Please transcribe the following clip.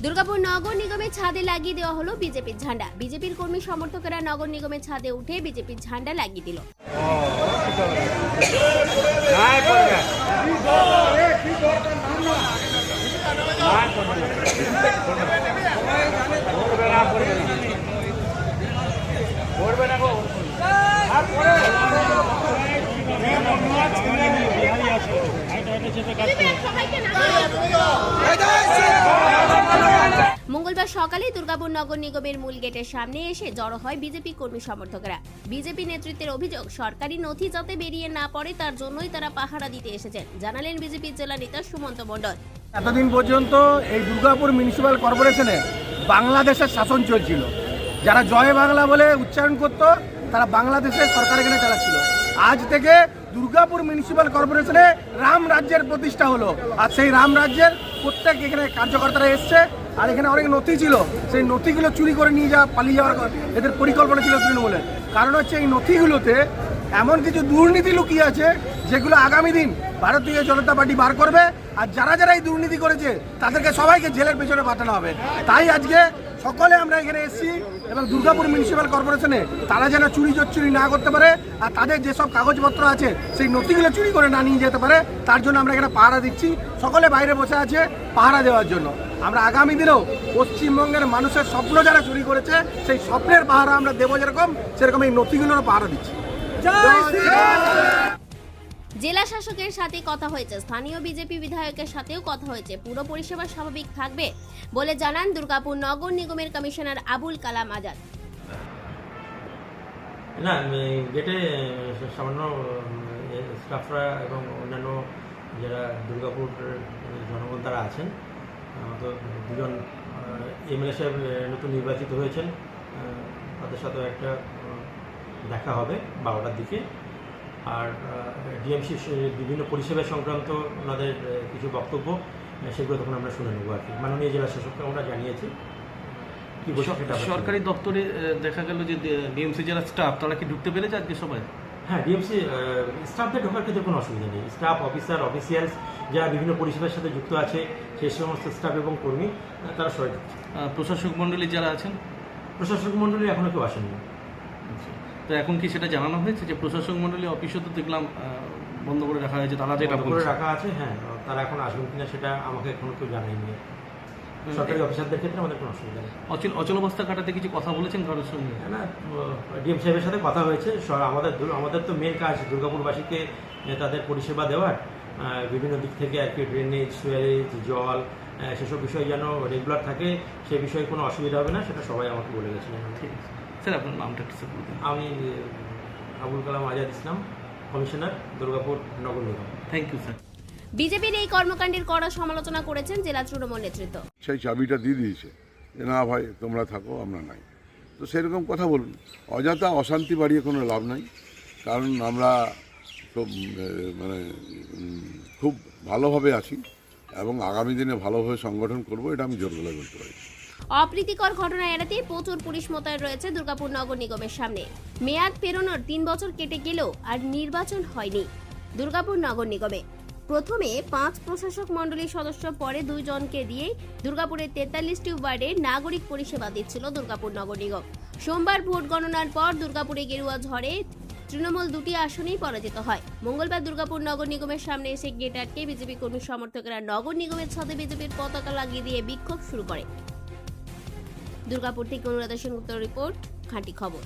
দুর্গাপুর নগর নিগমের ছাদে লাগিয়ে দেওয়া হলো বিজেপির ঝান্ডা। বিজেপির কর্মী সমর্থকেরা নগর নিগমের ছাদে উঠে বিজেপির ঝান্ডা লাগিয়ে দিল। মঙ্গলবার সকালে দুর্গাপুর নগর নিগমের মূল গেটের সামনে এসে জড়ো হয় বিজেপি কর্মী সমর্থকরা। বিজেপি নেতৃত্বের অভিযোগ, সরকারি নথি যাতে বেরিয়ে না পড়ে তার জন্যই তারা পাহারা দিতে এসেছেন, জানালেন বিজেপির জেলা নেতা সুমন্ত মণ্ডল। এতদিন পর্যন্ত এই দুর্গাপুর মিউনিসিপ্যাল কর্পোরেশনে বাংলাদেশের শাসন চলছিল। যারা জয় বাংলা বলে উচ্চারণ করত তারা বাংলাদেশের সরকার এখানে চালাচ্ছিল। আজ থেকে দুর্গাপুর মিউনিসিপ্যাল কর্পোরেশনে রাম রাজ্যের প্রতিষ্ঠা হলো। আর সেই রাম রাজ্যের প্রত্যেক এখানে কার্যকর্তারা এসছে। আর এখানে অনেক নথি ছিল, সেই নথিগুলো চুরি করে নিয়ে যাওয়া, পালিয়ে যাওয়ার এদের পরিকল্পনা ছিল তৃণমূলের। কারণ হচ্ছে এই নথিগুলোতে এমন কিছু দুর্নীতি লুকিয়ে আছে যেগুলো আগামী দিন ভারতীয় জনতা পার্টি বার করবে। আর যারা যারা এই দুর্নীতি করেছে তাদেরকে সবাইকে জেলের পেছনে পাঠানো হবে। তাই আজকে সকলে আমরা এখানে এসেছি এবং দুর্গাপুর মিউনিসিপ্যাল কর্পোরেশনে তারা যেন চুরি না করতে পারে আর তাদের যেসব কাগজপত্র আছে সেই নথিগুলো চুরি করে না নিয়ে যেতে পারে, তার জন্য আমরা এখানে পাহারা দিচ্ছি। সকলে বাইরে বসে আছে পাহারা দেওয়ার জন্য। আমরা আগামী দিনেও পশ্চিমবঙ্গের মানুষের স্বপ্ন যারা চুরি করেছে সেই স্বপ্নের পাহারা আমরা দেবো, সেরকম এই নথিগুলোরও পাহারা দিচ্ছি। জেলা শাসকের সাথে কথা হয়েছে, স্থানীয় বিজেপি বিধায়কের সাথেও কথা হয়েছে। পুরো পরিষেবা স্বাভাবিক থাকবে বলে জানান দুর্গাপুর নগর নিগমের কমিশনার আবুল কালাম আজাদ। না, গেটে সামান্য স্টাফরা এবং অন্যান্য যারা দুর্গাপুর জনগণ তারা আছেন, তো দুজন এমএলএ সাহেব নতুন নির্বাচিত হয়েছেন, তাদের সাথেও একটা দেখা হবে 12টার দিকে। আর ডিএমসি বিভিন্ন পরিষেবা সংক্রান্ত ওনাদের কিছু বক্তব্য সেগুলো তখন আমরা শুনে নেবো আর কি। মাননীয় জেলা শাসককে আমরা জানিয়েছি। কি সরকারি দপ্তরে দেখা গেল যে ডিএমসি যারা স্টাফ তারা কি ঢুকতে পেরেছে আজকে সবাই? হ্যাঁ, ডিএমসি স্টাফদের ঢোকার ক্ষেত্রে কোনো অসুবিধা নেই। স্টাফ, অফিসার, অফিসিয়ালস যারা বিভিন্ন পরিষেবার সাথে যুক্ত আছে সেই সমস্ত স্টাফ এবং কর্মী তারা সবাই ঢুকছে। প্রশাসক মণ্ডলী যারা আছেন? প্রশাসক মণ্ডলী এখনও কেউ আসেননি। তো এখন কি সেটা জানানো হয়েছে যে প্রশাসক মণ্ডলী অফিসও তো দেখলাম বন্ধ করে রাখা হয়েছে, তারা যেটা করে রাখা আছে? হ্যাঁ, তারা এখন আসবেন কিনা সেটা আমাকে এখনো কেউ জানায়নি। সরকারি অফিসারদের ক্ষেত্রে আমাদের কোনো অসুবিধা নেই। অচলাবস্থা কাটাতে কিছু কথা বলেছেন কারোর সঙ্গে? না, ডিএম সাহেবের সাথে কথা হয়েছে। আমাদের তো মেন কাজ দুর্গাপুরবাসীকে তাদের পরিষেবা দেওয়ার, বিভিন্ন দিক থেকে আর কি ড্রেনেজ, সুয়ারেজ, জল সেসব বিষয় যেন রেগুলার থাকে, সে বিষয়ে কোনো অসুবিধা হবে না, সেটা সবাই আমাকে বলে গেছিলেন। ঠিক আছে স্যার, আপনার নামটা একটু স্যার বলবেন? আমি Abul Kalam Azad Islam, commissioner, Durgapur Nagar Nigam. Thank you sir. বিজেপির এই কর্মকাণ্ডের কড়া সমালোচনা করেছেন জেলা তৃণমূল নেতৃত্ব। সেই চাবিটা দিয়ে দিয়েছে যে না ভাই তোমরা থাকো, আমরা নাই। তো সেরকম কথা বলুন, অযথা অশান্তি বাড়িয়ে কোনো লাভ নাই। কারণ আমরা তো খুব ভালোভাবে আছি এবং আগামী দিনে ভালোভাবে সংগঠন করব, এটা আমি জোর গলায় বলতে পারি। অপ্রীতিকর ঘটনা এড়াতে প্রচুর পুলিশ মোতায়েন রয়েছে দুর্গাপুর নগর নিগমের সামনে। মেয়াদ পেরোনোর 3 বছর কেটে গেলেও আর নির্বাচন হয়নি দুর্গাপুর নগর নিগমে। প্রথমে 5 প্রশাসক মণ্ডলীর সদস্য, পরে 2 জনকে দিয়ে দুর্গাপুরের 43টি ওয়ার্ডে নাগরিক পরিষেবা দিচ্ছিল দুর্গাপুর নগর নিগম। সোমবার ভোট গণনার পর দুর্গাপুরে গেরুয়া ঝড়ে তৃণমূল 2টি আসনেই পরাজিত হয়। মঙ্গলবার দুর্গাপুর নগর নিগমের সামনে এসে গেট আটকে বিজেপি কর্মী সমর্থকেরা নগর নিগমের ছাদে বিজেপির পতাকা লাগিয়ে দিয়ে বিক্ষোভ শুরু করে। দুর্গাপুর থেকে অনুরাধা সেনগুপ্তের রিপোর্ট, খাঁটি খবর।